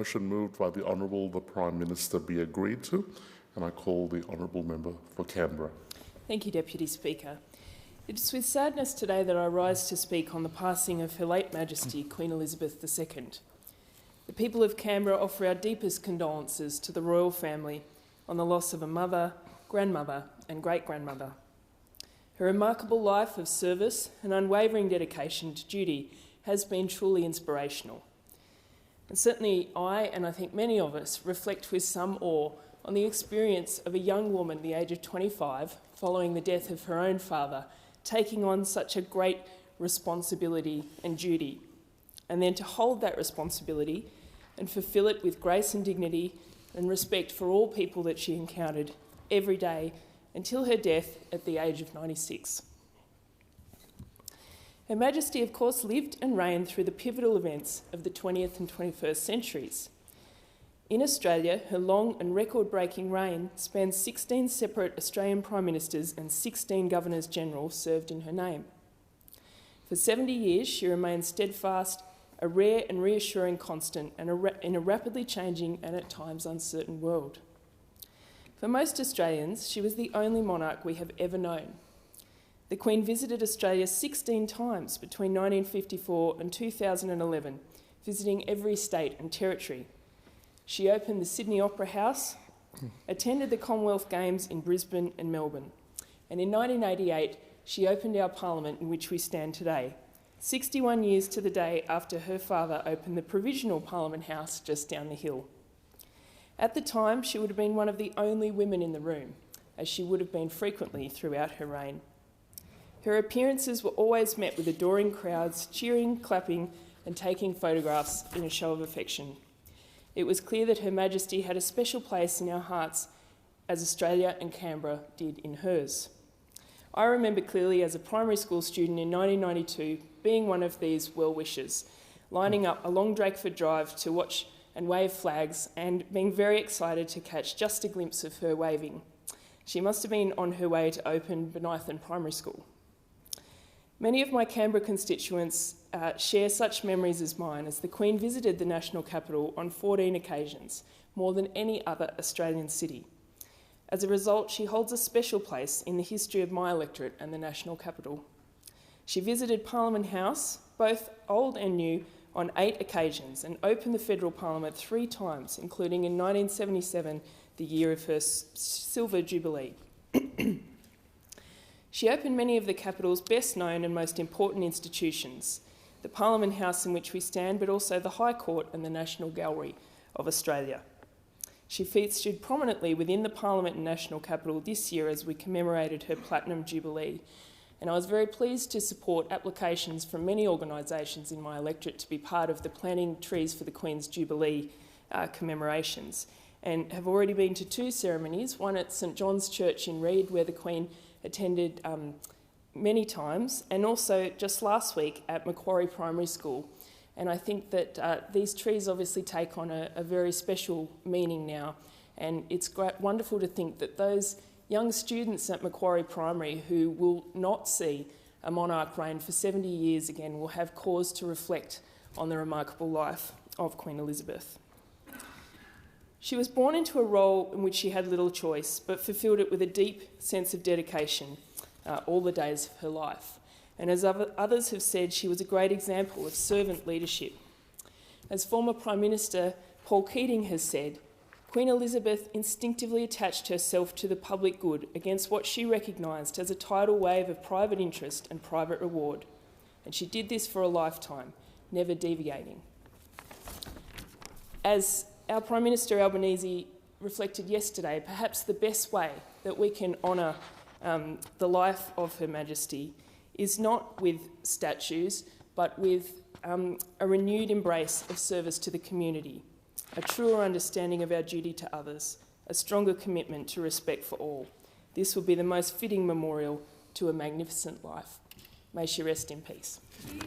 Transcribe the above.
Motion moved by the Honourable the Prime Minister be agreed to, and I call the Honourable Member for Canberra. Thank you, Deputy Speaker. It is with sadness today that I rise to speak on the passing of Her late Majesty Queen Elizabeth II. The people of Canberra offer our deepest condolences to the royal family on the loss of a mother, grandmother and great-grandmother. Her remarkable life of service and unwavering dedication to duty has been truly inspirational. And certainly I, and I think many of us, reflect with some awe on the experience of a young woman the age of 25, following the death of her own father, taking on such a great responsibility and duty, and then to hold that responsibility and fulfil it with grace and dignity and respect for all people that she encountered every day until her death at the age of 96. Her Majesty, of course, lived and reigned through the pivotal events of the 20th and 21st centuries. In Australia, her long and record-breaking reign spans 16 separate Australian Prime Ministers and 16 Governors-General served in her name. For 70 years, she remained steadfast, a rare and reassuring constant in a rapidly changing and at times uncertain world. For most Australians, she was the only monarch we have ever known. The Queen visited Australia 16 times between 1954 and 2011, visiting every state and territory. She opened the Sydney Opera House, attended the Commonwealth Games in Brisbane and Melbourne, and in 1988 she opened our Parliament in which we stand today, 61 years to the day after her father opened the Provisional Parliament House just down the hill. At the time, she would have been one of the only women in the room, as she would have been frequently throughout her reign. Her appearances were always met with adoring crowds, cheering, clapping and taking photographs in a show of affection. It was clear that Her Majesty had a special place in our hearts, as Australia and Canberra did in hers. I remember clearly as a primary school student in 1992 being one of these well-wishers, lining up along Drakeford Drive to watch and wave flags and being very excited to catch just a glimpse of her waving. She must have been on her way to open Benithan Primary School. Many of my Canberra constituents share such memories as mine, as the Queen visited the national capital on 14 occasions, more than any other Australian city. As a result, she holds a special place in the history of my electorate and the national capital. She visited Parliament House, both old and new, on 8 occasions and opened the federal parliament 3 times, including in 1977, the year of her Silver Jubilee. She opened many of the capital's best known and most important institutions, the Parliament House in which we stand, but also the High Court and the National Gallery of Australia. She featured prominently within the Parliament and National Capital this year as we commemorated her Platinum Jubilee, and I was very pleased to support applications from many organisations in my electorate to be part of the Planting Trees for the Queen's Jubilee commemorations, and have already been to 2 ceremonies, one at St John's Church in Reid, where the Queen attended many times, and also just last week at Macquarie Primary School. And I think that these trees obviously take on a very special meaning now, and it's wonderful to think that those young students at Macquarie Primary who will not see a monarch reign for 70 years again will have cause to reflect on the remarkable life of Queen Elizabeth. She was born into a role in which she had little choice, but fulfilled it with a deep sense of dedication all the days of her life. And as others have said, she was a great example of servant leadership. As former Prime Minister Paul Keating has said, Queen Elizabeth instinctively attached herself to the public good against what she recognised as a tidal wave of private interest and private reward. And she did this for a lifetime, never deviating. As our Prime Minister Albanese reflected yesterday, perhaps the best way that we can honour the life of Her Majesty is not with statues, but with a renewed embrace of service to the community, a truer understanding of our duty to others, a stronger commitment to respect for all. This will be the most fitting memorial to a magnificent life. May she rest in peace.